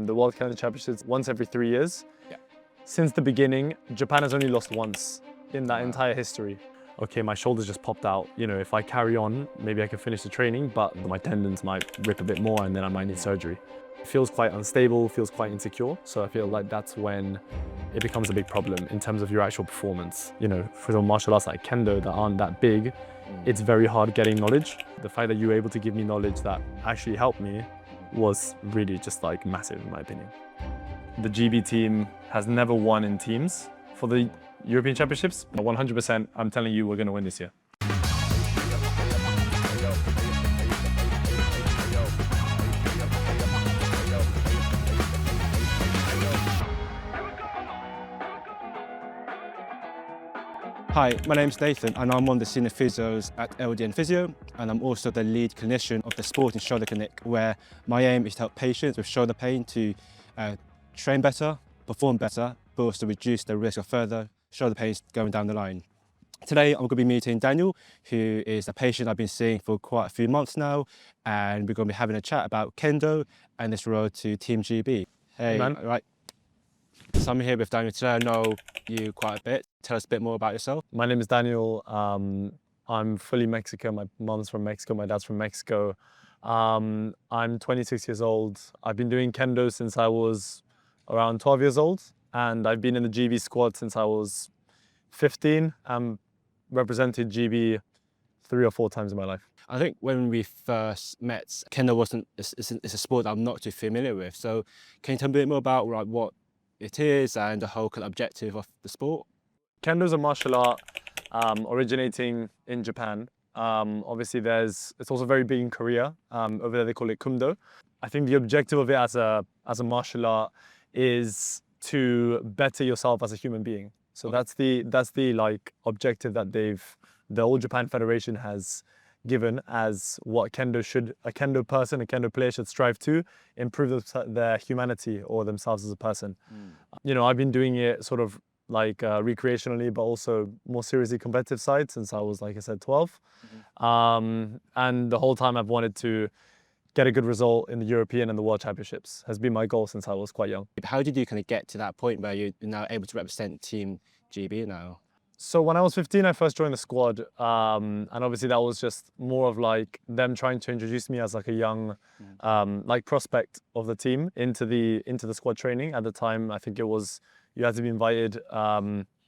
the World Kendo Championships once every 3 years. Yeah. Since the beginning, Japan has only lost once in that entire history. Okay, my shoulder's just popped out. You know, if I carry on, maybe I can finish the training, but my tendons might rip a bit more and then I might need surgery. It feels quite unstable, feels quite insecure. So I feel like that's when it becomes a big problem in terms of your actual performance. You know, for some martial arts like Kendo that aren't that big, it's very hard getting knowledge. The fact that you were able to give me knowledge that actually helped me was really just like massive in my opinion. The GB team has never won in teams for the European Championships. 100%, I'm telling you, we're going to win this year. Hi, my name's Nathan and I'm one of the senior physios at LDN Physio, and I'm also the lead clinician of the Sport and Shoulder Clinic, where my aim is to help patients with shoulder pain to train better, perform better, but also reduce the risk of further shoulder pains going down the line. Today I'm going to be meeting Daniel, who is a patient I've been seeing for quite a few months now, and we're going to be having a chat about Kendo and this road to Team GB. Hey, man. Right. So I'm here with Daniel today. I know you quite a bit. Tell us a bit more about yourself. My name is Daniel. I'm fully Mexican. My mom's from Mexico, my dad's from Mexico. I'm 26 years old. I've been doing Kendo since I was around 12 years old, and I've been in the GB squad since I was 15. Represented GB 3 or 4 times in my life. I think when we first met, Kendo it's a sport that I'm not too familiar with. So can you tell me a bit more about what it is and the whole kind of objective of the sport? Kendo is a martial art originating in Japan. Obviously, it's also very big in Korea. Over there, they call it Kumdo. I think the objective of it as a martial art is to better yourself as a human being. So Okay. that's the like objective that the All Japan Federation has given as what a Kendo person, a Kendo player should strive to improve their humanity or themselves as a person. You know, I've been doing it sort of like recreationally, but also more seriously competitive side since I was, like I said, 12. And the whole time I've wanted to get a good result in the European and the World Championships has been my goal since I was quite young. How did you kind of get to that point where you're now able to represent Team GB now? So when I was 15, I first joined the squad, and obviously that was just more of like them trying to introduce me as like a young, like prospect of the team into the squad training. At the time, I think it was you had to be invited.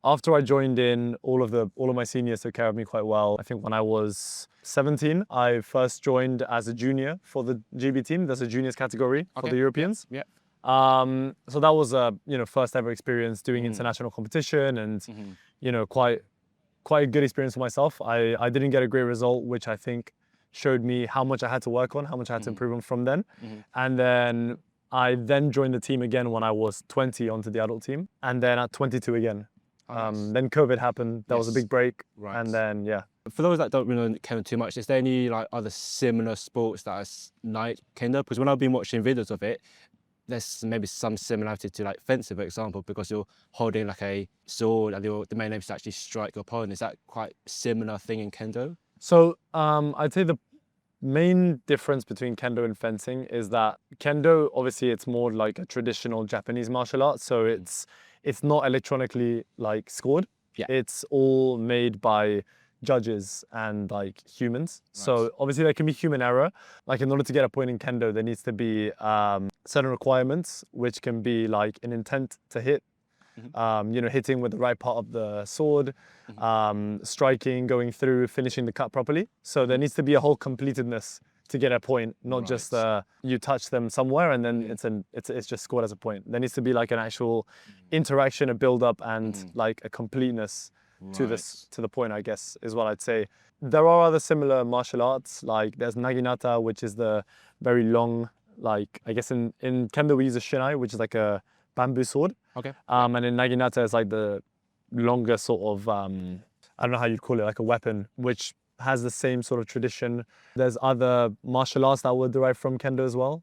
After I joined in, all of my seniors took care of me quite well. I think when I was 17, I first joined as a junior for the GB team. There's a juniors category for the Europeans. Yeah. So that was a first ever experience doing international competition, and quite a good experience for myself. I didn't get a great result, which I think showed me how much I had to work on, how much I had to improve on from then. And then I joined the team again when I was 20 onto the adult team, and then at 22 again. Then COVID happened. That was a big break, and then For those that don't really know Kendo too much, is there any like other similar sports that are like Kendo? Because when I've been watching videos of it, there's maybe some similarity to like fencing, for example, because you're holding like a sword and the main aim is to actually strike your opponent. Is that quite a similar thing in Kendo? So I'd say the main difference between Kendo and fencing is that Kendo, obviously, it's more like a traditional Japanese martial art. So it's not electronically like scored. Yeah. It's all made by judges and like humans. Right. So obviously there can be human error. Like in order to get a point in Kendo, there needs to be certain requirements, which can be like an intent to hit, hitting with the right part of the sword, striking, going through, finishing the cut properly. So there needs to be a whole completedness to get a point, not just you touch them somewhere and then it's just scored as a point. There needs to be like an actual interaction, a build up, and like a completeness to the point, I guess, is what I'd say. There are other similar martial arts, like there's naginata, which is the very long, like I guess in Kendo we use a shinai, which is like a bamboo sword. Okay. And in naginata is like the longer sort of I don't know how you'd call it, like a weapon, which has the same sort of tradition. There's other martial arts that were derived from Kendo as well,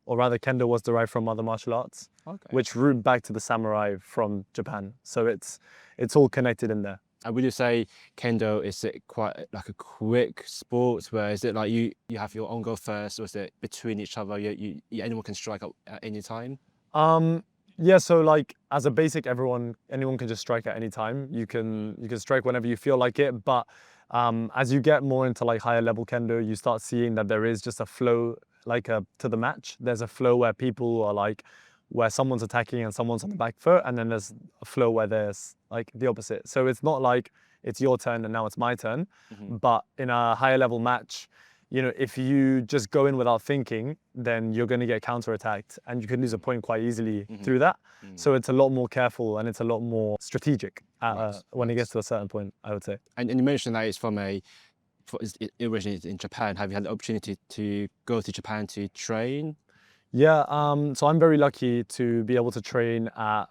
or rather Kendo was derived from other martial arts, which root back to the samurai from Japan. So it's all connected in there. And would you say Kendo, is it quite like a quick sport where is it like you have your own goal first, or is it between each other? Anyone can strike at any time? Yeah, so like as a basic, anyone can just strike at any time. You can strike whenever you feel like it. But as you get more into like higher level kendo, you start seeing that there is just a flow to the match. There's a flow where people are like where someone's attacking and someone's on the back foot, and then there's a flow where there's like the opposite. So it's not like it's your turn and now it's my turn. But in a higher level match, you know, if you just go in without thinking, then you're going to get counter-attacked and you can lose a point quite easily through that. So it's a lot more careful and it's a lot more strategic when it gets to a certain point, I would say. And you mentioned that it's it originated in Japan. Have you had the opportunity to go to Japan to train? Yeah, so I'm very lucky to be able to train at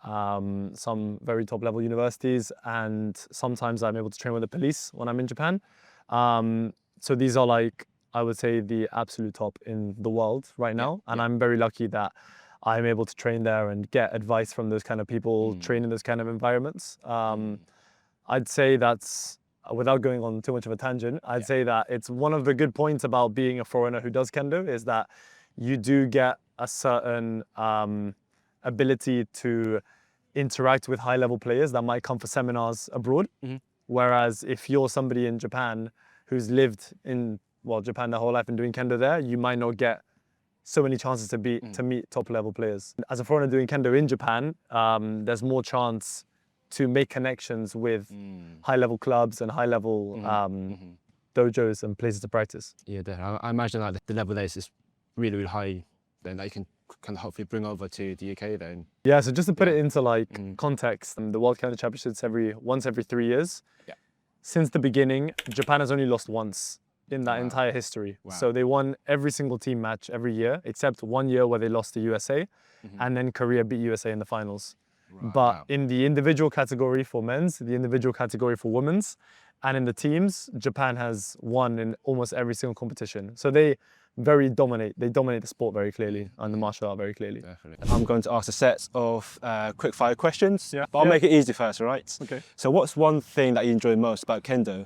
some very top level universities, and sometimes I'm able to train with the police when I'm in Japan. So these are like, I would say, the absolute top in the world right now. And I'm very lucky that I'm able to train there and get advice from those kind of people, train in those kind of environments. I'd say that's, without going on too much of a tangent, I'd say that it's one of the good points about being a foreigner who does kendo is that you do get a certain ability to interact with high level players that might come for seminars abroad. Whereas if you're somebody in Japan who's lived in Japan their whole life and doing kendo there, you might not get so many chances to meet top level players. As a foreigner doing kendo in Japan, there's more chance to make connections with high level clubs and high level dojos and places to practice. Yeah, I imagine like the level there is really, really high then that you can kind of hopefully bring over to the UK then. Yeah, so just to put it into like context, the World Kendo Championships once every 3 years. Since the beginning, Japan has only lost once in that entire history. So they won every single team match every year, except 1 year where they lost to USA, and then Korea beat USA in the finals. But in the individual category for men's, the individual category for women's, and in the teams, Japan has won in almost every single competition. So they dominate the sport very clearly and the martial art very clearly. Definitely. I'm going to ask a set of quick fire questions, but I'll make it easy first, all right? Okay. So what's one thing that you enjoy most about kendo?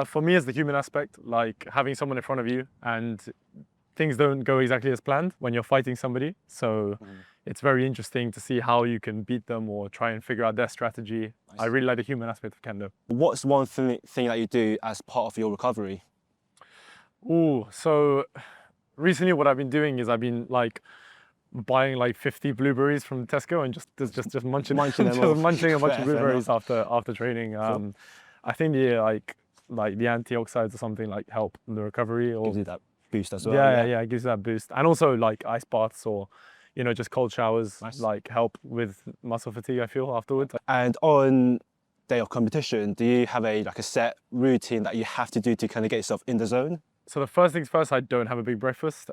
For me, it's the human aspect, like having someone in front of you and things don't go exactly as planned when you're fighting somebody. So it's very interesting to see how you can beat them or try and figure out their strategy. I really like the human aspect of kendo. What's one thing that you do as part of your recovery? So recently what I've been doing is I've been like buying like 50 blueberries from Tesco and just munching them, just munching a bunch of blueberries after training. I think the like the antioxidants or something like help in the recovery, or gives you that boost as well. Yeah, it gives you that boost. And also like ice baths or, you know, just cold showers like help with muscle fatigue, I feel, afterwards. And on day of competition, do you have a set routine that you have to do to kind of get yourself in the zone? So the first things first, I don't have a big breakfast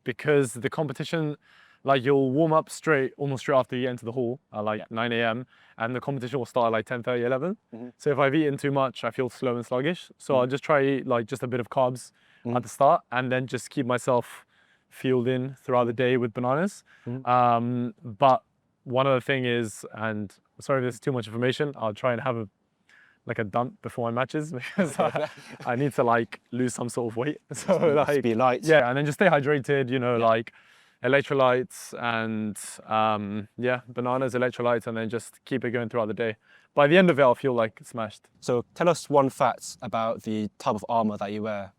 because the competition, like you'll warm up almost straight after you enter the hall at 9 a.m. and the competition will start at like 10:30, 11. So if I've eaten too much, I feel slow and sluggish. So I'll just try to eat like just a bit of carbs at the start and then just keep myself fueled in throughout the day with bananas. But one other thing is, and sorry if this is too much information, I'll try and have a dump before my matches because I need to like lose some sort of weight. So like be light. Yeah, and then just stay hydrated, you know, like electrolytes and bananas, electrolytes, and then just keep it going throughout the day. By the end of it, I'll feel like smashed. So tell us one fact about the type of armor that you wear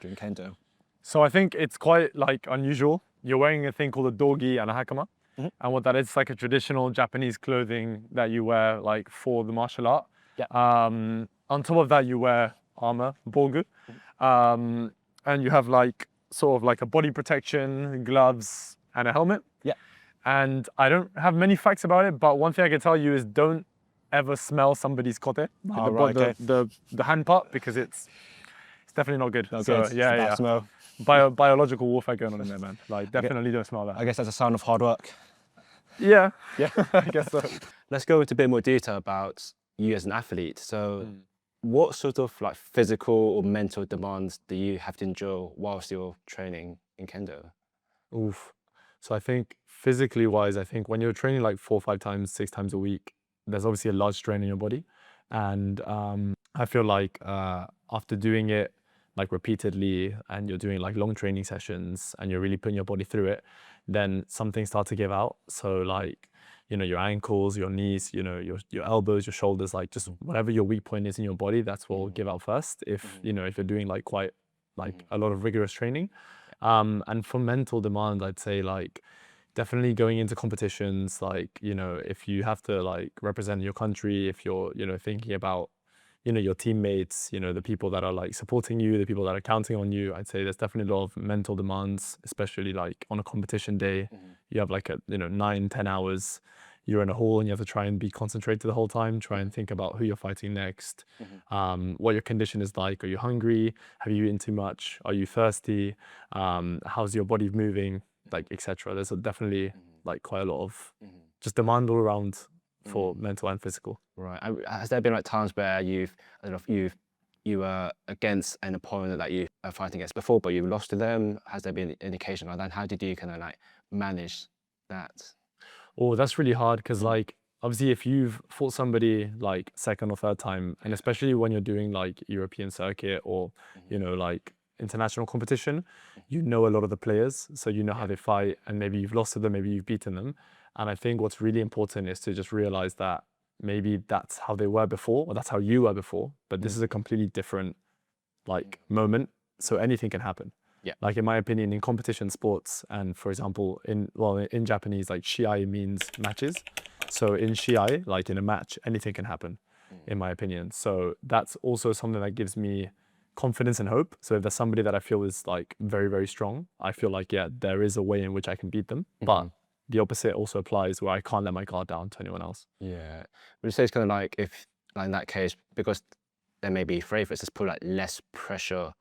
during kendo. So I think it's quite like unusual. You're wearing a thing called a dogi and a hakama. And what that is, it's like a traditional Japanese clothing that you wear like for the martial art. On top of that, you wear armor, bogu, and you have like sort of like a body protection, gloves, and a helmet. And I don't have many facts about it, but one thing I can tell you is don't ever smell somebody's kote, the hand part, because it's definitely not good. Smell. Biological warfare going on in there, man. Like definitely don't smell that. I guess that's a sign of hard work. Yeah, I guess so. Let's go into a bit more detail about you as an athlete. So what sort of like physical or mental demands do you have to endure whilst you're training in kendo? So I think physically wise, I think when you're training like 4 or 5 times, 6 times a week, there's obviously a large strain in your body. And I feel like after doing it like repeatedly, and you're doing like long training sessions, and you're really putting your body through it, then some things start to give out. So like, you know, your ankles, your knees, you know, your elbows, your shoulders, like just whatever your weak point is in your body, that's what will give out first. If you know, if you're doing like quite like a lot of rigorous training. And for mental demand, I'd say like definitely going into competitions, like, you know, if you have to like represent your country, if you're, you know, thinking about, you know, your teammates, you know, the people that are like supporting you, the people that are counting on you, I'd say there's definitely a lot of mental demands, especially like on a competition day. You have like a, you know, 9-10 hours, you're in a hall and you have to try and be concentrated the whole time, try and think about who you're fighting next, what your condition is like. Are you hungry? Have you eaten too much? Are you thirsty? How's your body moving? Like, etc. There's definitely like quite a lot of just demand all around for mental and physical. Right. Has there been like times where you've, I don't know if you were against an opponent that you are fighting against before, but you lost to them? Has there been any occasion like that? How did you kind of like manage that? Oh, that's really hard because like obviously if you've fought somebody like second or third time, and especially when you're doing like European circuit or you know, like international competition, you know a lot of the players, so you know how they fight, and maybe you've lost to them, maybe you've beaten them. And I think what's really important is to just realize that maybe that's how they were before, or that's how you were before, but this is a completely different like moment, so anything can happen. Yeah. Like in my opinion, in competition sports, and for example, in Japanese, like shiai means matches. So in shiai, like in a match, anything can happen, in my opinion. So that's also something that gives me confidence and hope. So if there's somebody that I feel is like very, very strong, I feel like, yeah, there is a way in which I can beat them. But the opposite also applies, where I can't let my guard down to anyone else. Yeah. Would you say it's kind of like, if like in that case, because there may be favorites, just put like less pressure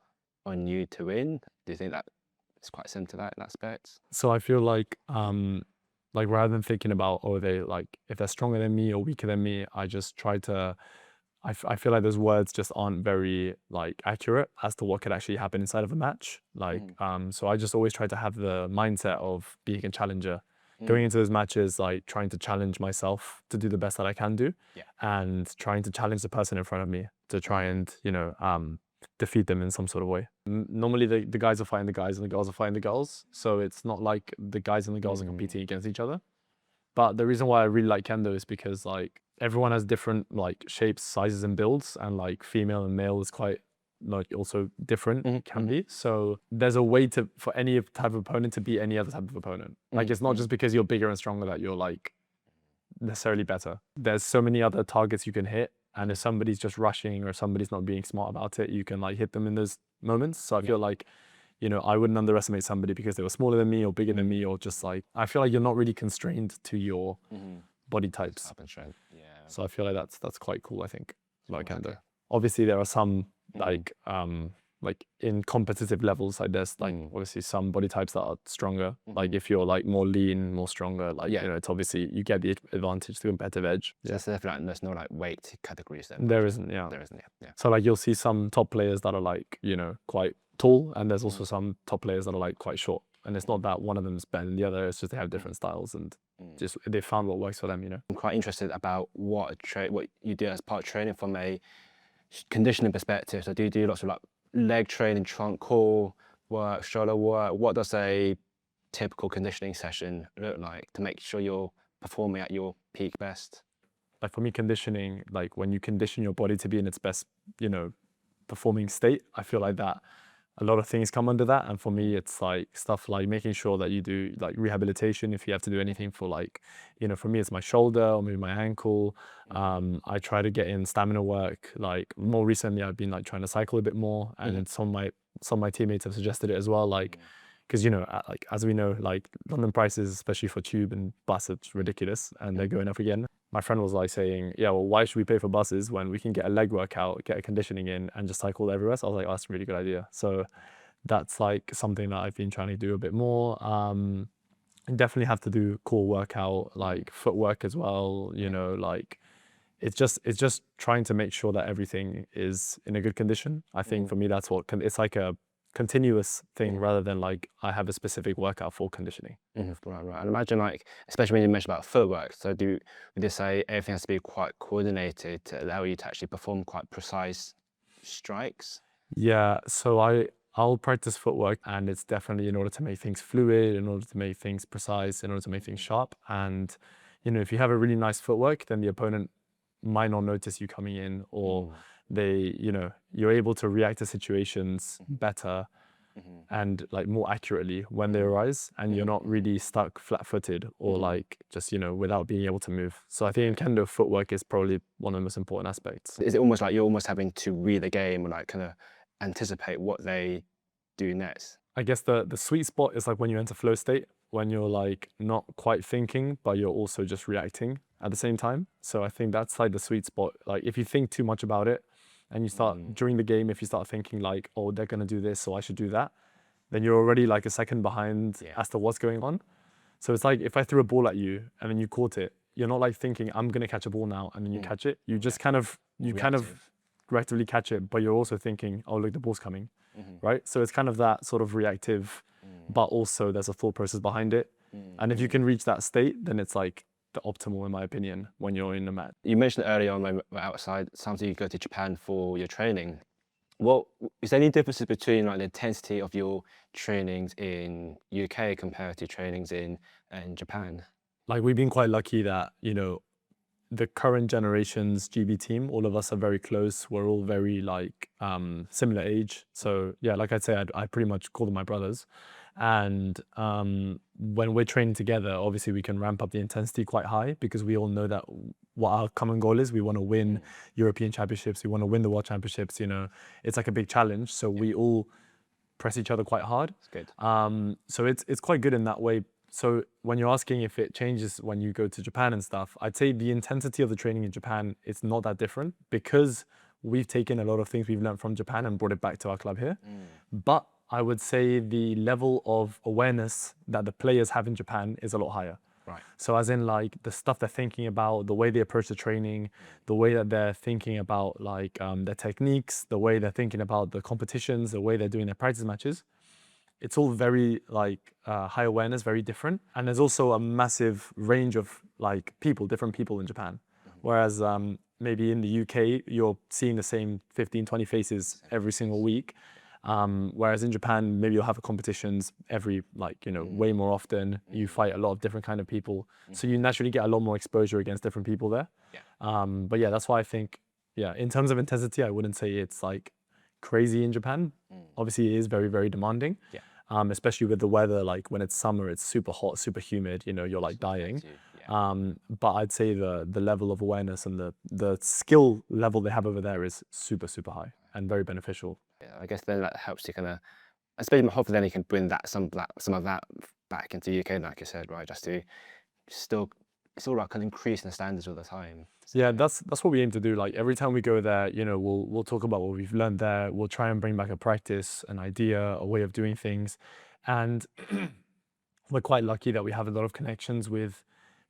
on you to win? Do you think that it's quite similar to that in that aspect? So I feel like rather than thinking about, oh, they like, if they're stronger than me or weaker than me, I just try to, I feel like those words just aren't very like accurate as to what could actually happen inside of a match. Like, so I just always try to have the mindset of being a challenger, going into those matches, like trying to challenge myself to do the best that I can do, and trying to challenge the person in front of me to try and, you know, defeat them in some sort of way. Normally the guys are fighting the guys and the girls are fighting the girls. So it's not like the guys and the girls are competing against each other. But the reason why I really like Kendo is because like everyone has different like shapes, sizes and builds, and like female and male is quite like also different, can be. So there's a way to, for any type of opponent to beat any other type of opponent. Like it's not just because you're bigger and stronger that you're like necessarily better. There's so many other targets you can hit, and if somebody's just rushing or somebody's not being smart about it, you can like hit them in those moments. So I feel like, you know, I wouldn't underestimate somebody because they were smaller than me or bigger than me, or just like, I feel like you're not really constrained to your body types. Yeah. So I feel like that's quite cool, I think, about Kendo. Obviously there are some like in competitive levels, like there's like obviously some body types that are stronger. Like if you're like more lean, more stronger, like, you know, it's obviously you get the advantage, the competitive edge. So there's definitely, there's no like weight categories then? There isn't, yeah. There isn't, yeah. So like you'll see some top players that are like, you know, quite tall, and there's also some top players that are like quite short. And it's not that one of them is better than the other, it's just they have different styles, and just they found what works for them, you know. I'm quite interested about what you do as part of training from a conditioning perspective. So do you do lots of like leg training, trunk, core work, shoulder work? What does a typical conditioning session look like to make sure you're performing at your peak best? Like for me, conditioning, like when you condition your body to be in its best, you know, performing state, I feel like that a lot of things come under that. And for me, it's like stuff like making sure that you do like rehabilitation if you have to do anything for like, you know, for me, it's my shoulder or maybe my ankle. I try to get in stamina work. Like more recently, I've been like trying to cycle a bit more, and then some of my teammates have suggested it as well. Like, because, you know, like as we know, like London prices, especially for tube and bus, it's ridiculous, and they're going up again. My friend was like saying, yeah, well, why should we pay for buses when we can get a leg workout, get a conditioning in, and just cycle everywhere? So I was like, oh, that's a really good idea. So that's like something that I've been trying to do a bit more. Definitely have to do core workout, like footwork as well, you know, like it's just trying to make sure that everything is in a good condition. I think for me, that's what, it's like continuous thing rather than like I have a specific workout for conditioning. Right, right. And imagine like, especially when you mentioned about footwork, so would you say everything has to be quite coordinated to allow you to actually perform quite precise strikes? Yeah, so I'll practice footwork, and it's definitely in order to make things fluid, in order to make things precise, in order to make things sharp. And if you have a really nice footwork, then the opponent might not notice you coming in, or you're able to react to situations better and like more accurately when they arise, and you're not really stuck flat-footed or like just without being able to move. So I think in kendo, footwork is probably one of the most important aspects. Is it almost like you're almost having to read the game or like kind of anticipate what they do next? I guess the sweet spot is like when you enter flow state, when you're like not quite thinking, but you're also just reacting at the same time. So I think that's like the sweet spot. Like if you think too much about it and you start during the game, if you start thinking like, oh, they're gonna do this, so I should do that, then you're already like a second behind as to what's going on. So it's like if I threw a ball at you and then you caught it, you're not like thinking I'm gonna catch a ball now and then you catch it. You just kind of reactively catch it, but you're also thinking, oh look, the ball's coming, right? So it's kind of that sort of reactive, but also there's a thought process behind it. And if you can reach that state, then it's like the optimal, in my opinion, when you're in the mat. You mentioned earlier on when we're outside, sometimes you go to Japan for your training. What is there any differences between like the intensity of your trainings in UK compared to trainings in Japan? Like we've been quite lucky that, the current generation's GB team, all of us are very close. We're all very like similar age. So yeah, like I'd say, I pretty much call them my brothers. And when we're training together, obviously we can ramp up the intensity quite high because we all know that what our common goal is. We want to win European championships. We want to win the world championships. It's like a big challenge. So we all press each other quite hard. It's good. So it's quite good in that way. So when you're asking if it changes when you go to Japan and stuff, I'd say the intensity of the training in Japan, it's not that different because we've taken a lot of things we've learned from Japan and brought it back to our club here. But I would say the level of awareness that the players have in Japan is a lot higher. Right. So as in like the stuff they're thinking about, the way they approach the training, the way that they're thinking about like their techniques, the way they're thinking about the competitions, the way they're doing their practice matches, it's all very like high awareness, very different. And there's also a massive range of like different people in Japan. Whereas maybe in the UK, you're seeing the same 15, 20 faces every single week. Whereas in Japan, maybe you'll have competitions every way more often. You fight a lot of different kind of people. So you naturally get a lot more exposure against different people there. But yeah, that's why I think, in terms of intensity, I wouldn't say it's like crazy in Japan. Obviously it is very, very demanding. Especially with the weather, like when it's summer, it's super hot, super humid, you're like dying. But I'd say the level of awareness and the skill level they have over there is super, super high and very beneficial. Yeah, I guess then that helps you kind of, I suppose hopefully then you can bring some of that back into UK, like you said, right? Just to it's all about kind of increasing the standards all the time. Yeah, that's what we aim to do. Like every time we go there, we'll talk about what we've learned there. We'll try and bring back a practice, an idea, a way of doing things. And we're quite lucky that we have a lot of connections with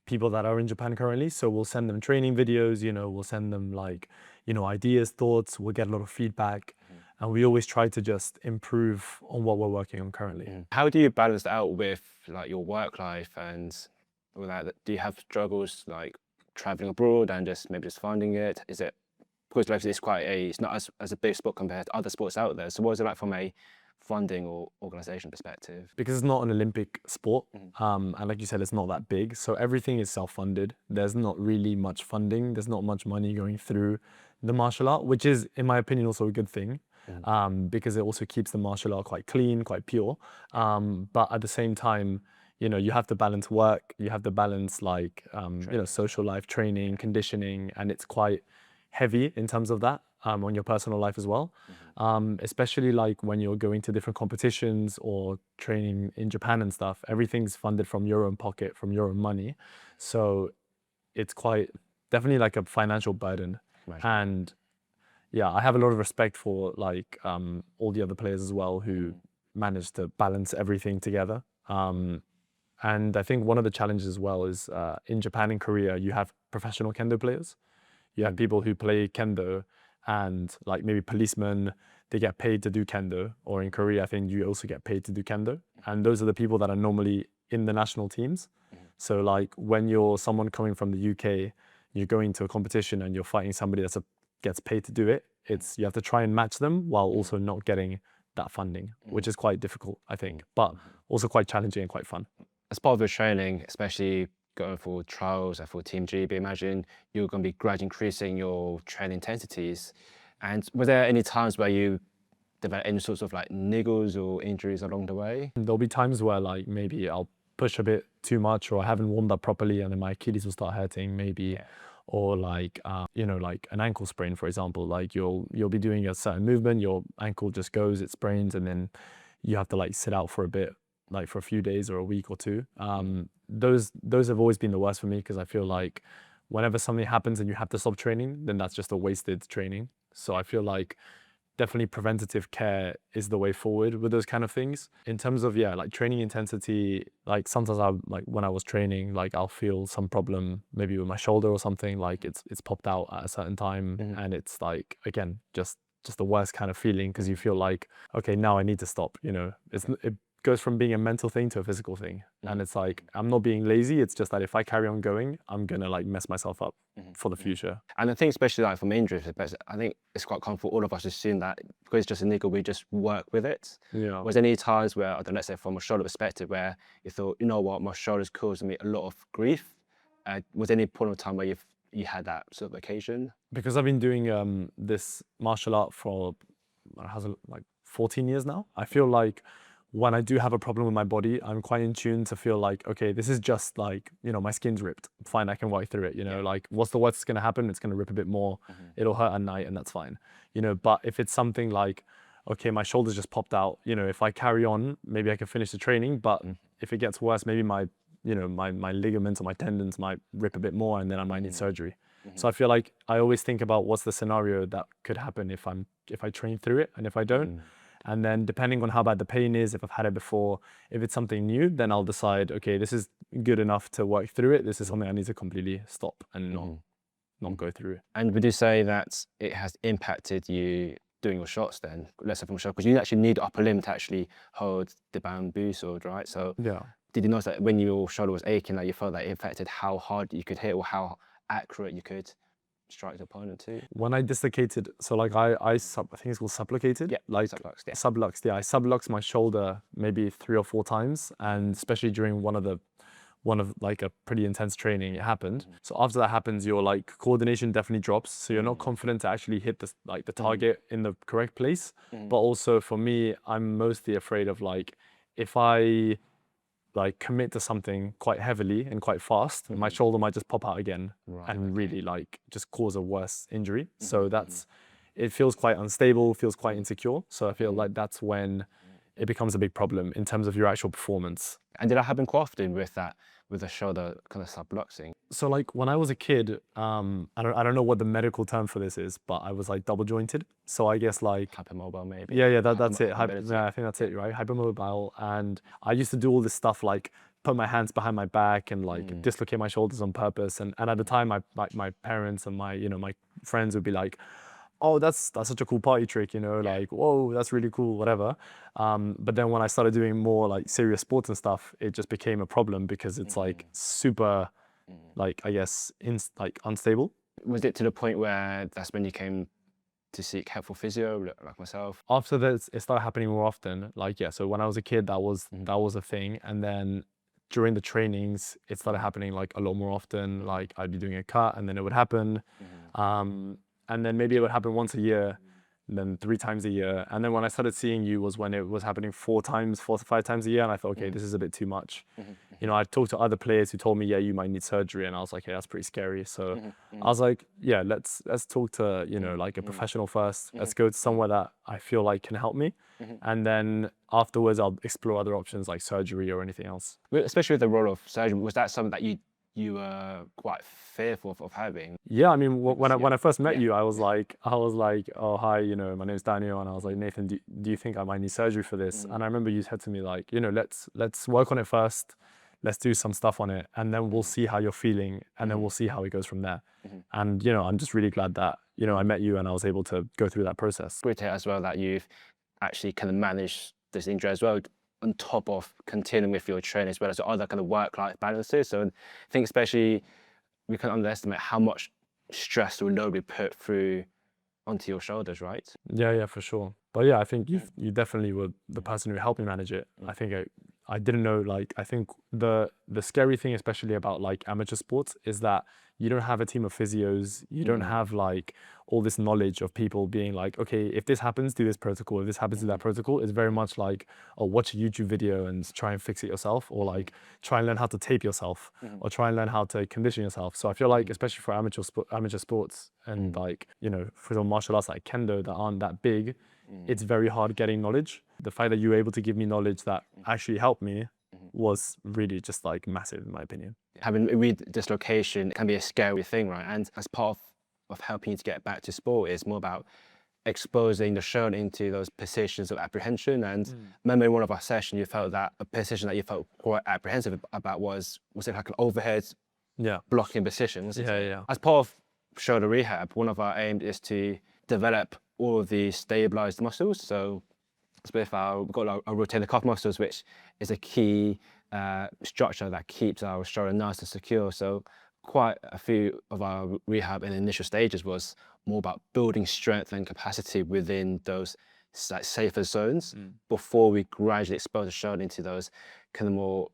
people that are in Japan currently. So we'll send them training videos, we'll send them like, ideas, thoughts, we'll get a lot of feedback. And we always try to just improve on what we're working on currently. How do you balance that out with like your work life and all that? Do you have struggles like traveling abroad and maybe just finding it? Is it, because it's not as a big sport compared to other sports out there. So what is it like from a funding or organization perspective? Because it's not an Olympic sport, and like you said, it's not that big. So everything is self-funded. There's not really much funding. There's not much money going through the martial art, which is, in my opinion, also a good thing. Because it also keeps the martial art quite clean, quite pure. But at the same time, you have to balance work, you have to balance like, social life, training, conditioning, and it's quite heavy in terms of that on your personal life as well. Especially like when you're going to different competitions or training in Japan and stuff, everything's funded from your own pocket, from your own money. So it's quite definitely like a financial burden. And yeah, I have a lot of respect for like all the other players as well who manage to balance everything together. And I think one of the challenges as well is in Japan and Korea, you have professional kendo players. You have people who play kendo and like maybe policemen, they get paid to do kendo, or in Korea, I think you also get paid to do kendo. And those are the people that are normally in the national teams. So like when you're someone coming from the UK, you're going to a competition and you're fighting somebody that gets paid to do it. You have to try and match them while also not getting that funding, which is quite difficult, I think, but also quite challenging and quite fun. As part of your training, especially going for trials and for Team GB, imagine you're going to be gradually increasing your training intensities. And were there any times where you developed any sorts of like niggles or injuries along the way? There'll be times where like maybe I'll push a bit too much, or I haven't warmed up properly, and then my Achilles will start hurting maybe. Or like, you know, like an ankle sprain, for example, like you'll be doing a certain movement, your ankle just goes, it sprains, and then you have to like sit out for a bit, like for a few days or a week or two. Those have always been the worst for me, because I feel like whenever something happens and you have to stop training, then that's just a wasted training. So I feel like definitely preventative care is the way forward with those kind of things. In terms of, yeah, like training intensity, like sometimes when I was training, like I'll feel some problem maybe with my shoulder or something, like it's popped out at a certain time. And it's like, again, just the worst kind of feeling, because you feel like, okay, now I need to stop, you know. It goes from being a mental thing to a physical thing. And it's like, I'm not being lazy, it's just that if I carry on going, I'm gonna like mess myself up for the future. And I think especially like from injuries, I think it's quite common for all of us to assume that because it's just a niggle, we just work with it. Yeah. Was there any times where, I don't know, let's say from a shoulder perspective, where you thought, you know what, my shoulder's causing me a lot of grief? Was there any point of time where you had that sort of occasion? Because I've been doing this martial art for like 14 years now, I feel like when I do have a problem with my body, I'm quite in tune to feel like, okay, this is just like, you know, my skin's ripped. Fine, I can work through it, you know, like what's the worst that's gonna happen? It's gonna rip a bit more, it'll hurt at night, and that's fine. You know, but if it's something like, okay, my shoulder's just popped out, you know, if I carry on, maybe I can finish the training, but if it gets worse, maybe my ligaments or my tendons might rip a bit more, and then I might need surgery. So I feel like I always think about what's the scenario that could happen if I train through it, and if I don't. And then depending on how bad the pain is, if I've had it before, if it's something new, then I'll decide, okay, this is good enough to work through it. This is something I need to completely stop and not go through. And would you say that it has impacted you doing your shots then? Let's say from a shot, because you actually need the upper limb to actually hold the bamboo sword, right? So Yeah. did you notice that when your shoulder was aching, that you felt that it impacted how hard you could hit or how accurate you could strike the opponent too? When I dislocated, so like I think it's called subluxated. Yeah, like subluxed, yeah. Subluxed, yeah. I subluxed my shoulder maybe 3 or 4 times, and especially during one of like a pretty intense training, it happened. So after that happens, your like coordination definitely drops. So you're not confident to actually hit the target in the correct place. But also for me, I'm mostly afraid of like, if I like commit to something quite heavily and quite fast, my shoulder might just pop out again and really like just cause a worse injury. So it feels quite unstable, feels quite insecure. So I feel like that's when it becomes a big problem in terms of your actual performance. And did that happen quite often with the shoulder kind of subluxing? So like when I was a kid, I don't know what the medical term for this is, but I was like double jointed. So I guess like Hypermobile maybe? yeah, that's it. Yeah, I think that's it, right? Hypermobile. And I used to do all this stuff like put my hands behind my back and like dislocate my shoulders on purpose. And at the time, my parents and my friends would be like, oh, that's such a cool party trick, you know, like, whoa, that's really cool, whatever. But then when I started doing more like serious sports and stuff, it just became a problem, because it's like super, like, I guess, like unstable. Was it to the point where that's when you came to seek help for physio, like myself? After this, it started happening more often. Like, yeah, so when I was a kid, that was a thing. And then during the trainings, it started happening like a lot more often. Like I'd be doing a cut and then it would happen. And then maybe it would happen once a year, and then 3 times a year. And then when I started seeing you was when it was happening 4 to 5 times a year. And I thought, okay, this is a bit too much. You know, I talked to other players who told me, yeah, you might need surgery. And I was like, yeah, that's pretty scary. So I was like, yeah, let's talk to, you know, like a professional first. Let's go to somewhere that I feel like can help me. And then afterwards, I'll explore other options like surgery or anything else. Especially with the role of surgery, was that something that you were quite fearful of having? Yeah, I mean, when I first met you, I was like, oh, hi, you know, my name's Daniel. And I was like, Nathan, do you think I might need surgery for this? And I remember you said to me like, you know, let's work on it first. let's do some stuff on it, and then we'll see how you're feeling, and then we'll see how it goes from there. And, you know, I'm just really glad that, you know, I met you and I was able to go through that process. Great to hear as well that you've actually kind of managed this injury as well, on top of continuing with your training as well as other kind of work-life balances. So I think especially we can underestimate how much stress or load we put through onto your shoulders, right? Yeah, for sure. But yeah, I think you definitely were the person who helped me manage it. I think I didn't know, like, I think the scary thing, especially about like amateur sports, is that you don't have a team of physios. You don't have like all this knowledge of people being like, okay, if this happens, do this protocol. If this happens, do that protocol. It's very much like, oh, watch a YouTube video and try and fix it yourself, or like try and learn how to tape yourself, or try and learn how to condition yourself. So I feel like, especially for amateur sports and like, you know, for some martial arts like Kendo that aren't that big, it's very hard getting knowledge. The fact that you were able to give me knowledge that actually helped me was really just like massive, in my opinion. Having read dislocation can be a scary thing, right? And as part of helping you to get back to sport is more about exposing the shoulder into those positions of apprehension. And remember in one of our sessions, you felt that a position that you felt quite apprehensive about was it like an overhead blocking positions? Yeah. As part of shoulder rehab, one of our aims is to develop all of the stabilized muscles. So we've got our rotator cuff muscles, which is a key structure that keeps our shoulder nice and secure. So quite a few of our rehab in the initial stages was more about building strength and capacity within those like safer zones before we gradually expose the shoulder into those kind of more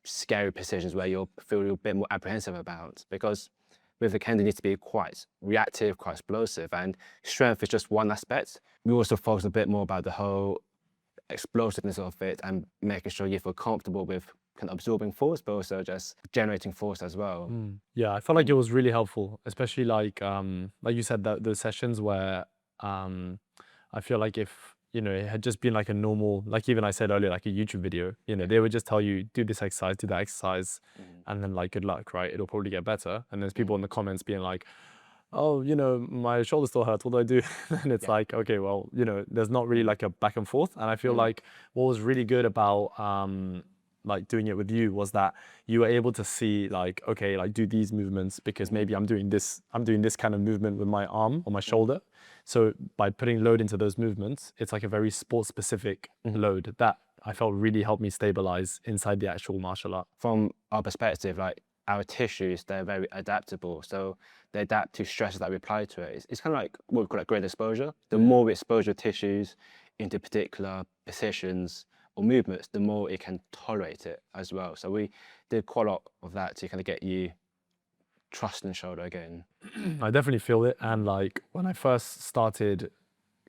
scary positions where you'll feel a bit more apprehensive about. Because with the Kendo, you need to be quite reactive, quite explosive, and strength is just one aspect. We also focus a bit more about the whole explosiveness of it and making sure you feel comfortable with kind of absorbing force, but also just generating force as well. Yeah, I felt like it was really helpful, especially like you said, that those sessions where I feel like if, you know, it had just been like a normal, like even I said earlier, like a YouTube video, you know, they would just tell you, do this exercise, do that exercise, and then like, good luck, right? It'll probably get better. And there's people in the comments being like, oh, you know, my shoulder still hurts, what do I do? And it's like, okay, well, you know, there's not really like a back and forth. And I feel like what was really good about like doing it with you was that you were able to see like, okay, like do these movements because maybe I'm doing this kind of movement with my arm or my shoulder. So by putting load into those movements, it's like a very sport specific load that I felt really helped me stabilize inside the actual martial art. From our perspective, like our tissues, they're very adaptable. So they adapt to stresses that we apply to it. It's kind of like what we call like great exposure. The more we expose your tissues into particular positions or movements, the more it can tolerate it as well. So we did quite a lot of that to kind of get you trust in the shoulder again. I definitely feel it. And like when I first started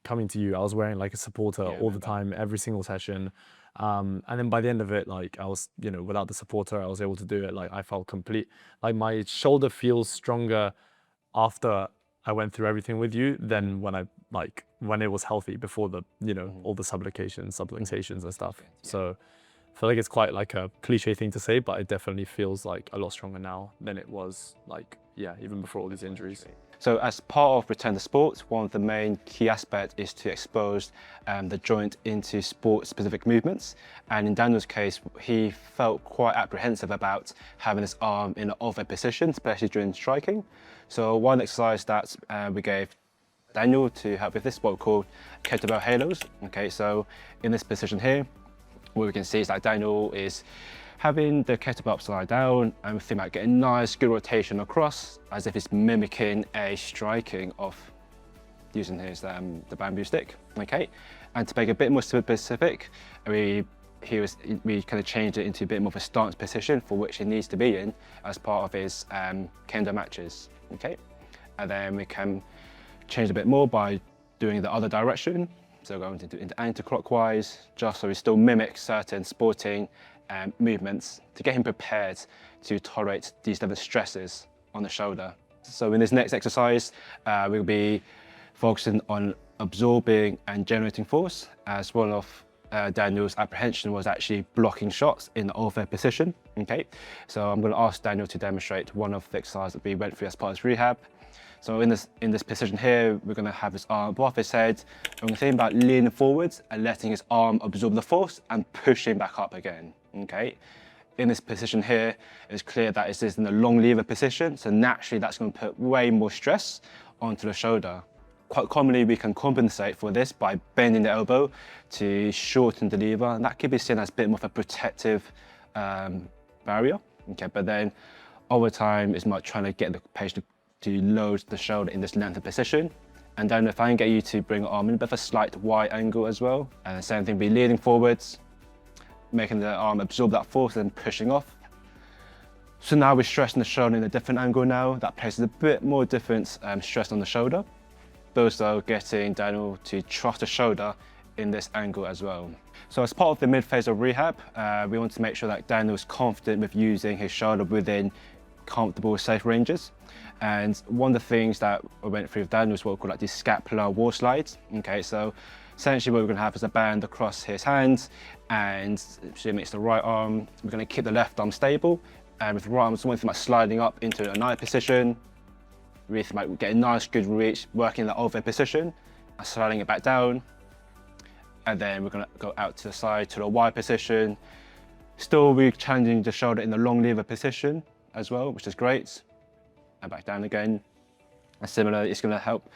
coming to you, I was wearing like a supporter all the time, every single session. And then by the end of it, like I was, you know, without the supporter, I was able to do it. Like I felt complete, like my shoulder feels stronger after I went through everything with you than when it was healthy before the, you know, all the subluxations and stuff. So I feel like it's quite like a cliche thing to say, but it definitely feels like a lot stronger now than it was like, yeah, even before all these injuries. So as part of Return to Sports, one of the main key aspects is to expose the joint into sport-specific movements. And in Daniel's case, he felt quite apprehensive about having his arm in an overhead position, especially during striking. So one exercise that we gave Daniel to help with this, what we call kettlebell halos. Okay, so in this position here, what we can see is that Daniel is having the kettlebell upside down, and we think about getting nice, good rotation across, as if it's mimicking a striking of using his the bamboo stick. Okay, and to make it a bit more specific, we kind of changed it into a bit more of a stance position for which he needs to be in as part of his Kendo matches. Okay, and then we can change a bit more by doing the other direction. So going into anti-clockwise, just so we still mimic certain sporting movements to get him prepared to tolerate these level of stresses on the shoulder. So in this next exercise, we'll be focusing on absorbing and generating force, as one of Daniel's apprehension was actually blocking shots in the overhead position. Okay, so I'm going to ask Daniel to demonstrate one of the exercises that we went through as part of his rehab. So in this position here, we're going to have his arm above his head. We're going to think about leaning forwards and letting his arm absorb the force and pushing back up again. Okay, in this position here, it's clear that it's in the long lever position. So naturally, that's going to put way more stress onto the shoulder. Quite commonly, we can compensate for this by bending the elbow to shorten the lever, and that could be seen as a bit more of a protective barrier. Okay, but then over time, it's about trying to get the patient to load the shoulder in this lengthened position. And then if I can get you to bring your arm in a bit of a slight wide angle as well, and same thing, be leaning forwards, making the arm absorb that force and then pushing off. So now we're stressing the shoulder in a different angle now. That places a bit more different stress on the shoulder. But also getting Daniel to trust the shoulder in this angle as well. So as part of the mid phase of rehab, we want to make sure that Daniel is confident with using his shoulder within comfortable, safe ranges. And one of the things that I went through with Daniel is what we call like these scapular wall slides. Okay, so essentially what we're going to have is a band across his hands, and assuming it's the right arm, we're going to keep the left arm stable, and with the right arm, it's one thing about sliding up into a nice position, really about getting a nice good reach, working in the overhead position, and sliding it back down. And then we're going to go out to the side to the wide position. Still, we're challenging the shoulder in the long lever position as well, which is great. And back down again. And similar, it's going to help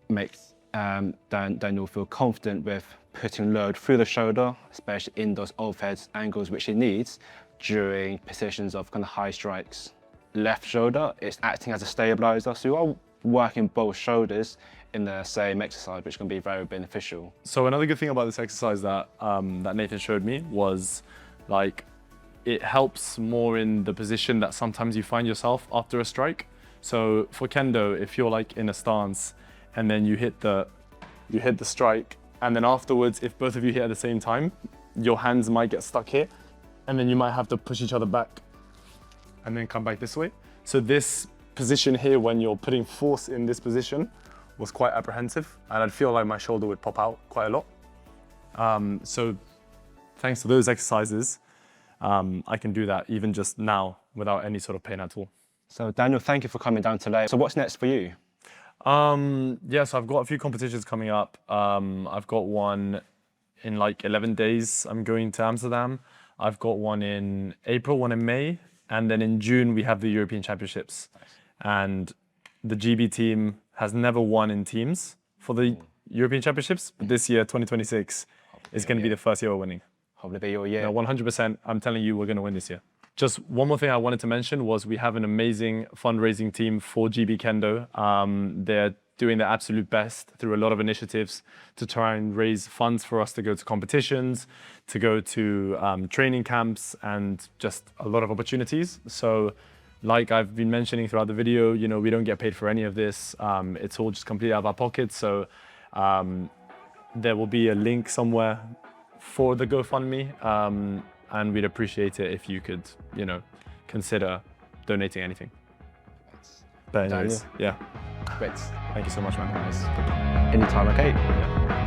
make Daniel feel confident with putting load through the shoulder, especially in those overhead angles which he needs during positions of kind of high strikes. Left shoulder is acting as a stabilizer, so you are working both shoulders in the same exercise, which can be very beneficial. So another good thing about this exercise that that Nathan showed me was like it helps more in the position that sometimes you find yourself after a strike. So for Kendo, if you're like in a stance and then you hit the strike, and then afterwards, if both of you hit at the same time, your hands might get stuck here, and then you might have to push each other back and then come back this way. So this position here, when you're putting force in this position, was quite apprehensive, and I'd feel like my shoulder would pop out quite a lot. So thanks to those exercises, I can do that even just now without any sort of pain at all. So Daniel, thank you for coming down today. So what's next for you? Yeah, so I've got a few competitions coming up. I've got one in like 11 days. I'm going to Amsterdam. I've got one in April, one in May, and then in June we have the European Championships. Nice. And the GB team has never won in teams for the European Championships, but this year, 2026, is going to be the first year we're winning. Hopefully be your year. No, 100%, I'm telling you, we're going to win this year. Just one more thing I wanted to mention was we have an amazing fundraising team for GB Kendo. They're doing their absolute best through a lot of initiatives to try and raise funds for us to go to competitions, to go to training camps, and just a lot of opportunities. So like I've been mentioning throughout the video, you know, we don't get paid for any of this. It's all just completely out of our pockets. So there will be a link somewhere for the GoFundMe. And we'd appreciate it if you could, you know, consider donating anything. But anyways, yeah. Great. Thank you so much, man. Anytime, okay?